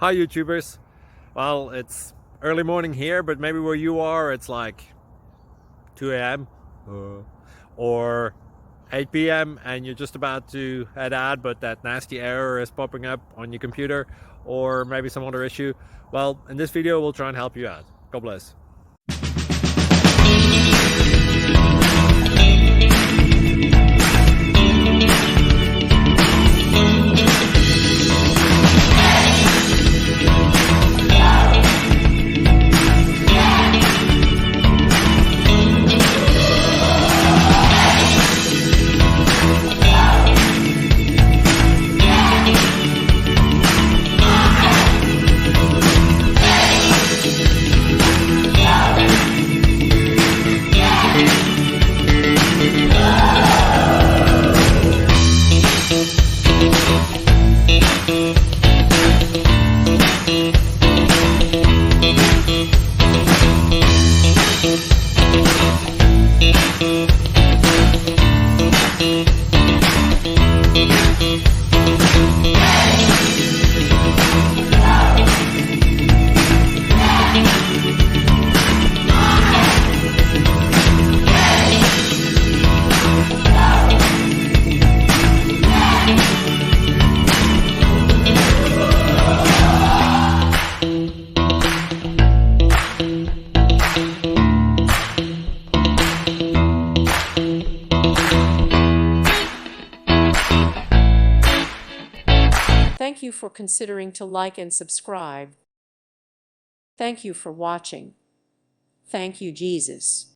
Hi YouTubers. Well, it's early morning here, but maybe where you are it's like 2 a.m. or 8 p.m. and you're just about to head out, but that nasty error is popping up on your computer, or maybe some other issue. Well, in this video we'll try and help you out. God bless. Thank you for considering to like and subscribe. Thank you for watching. Thank you, Jesus.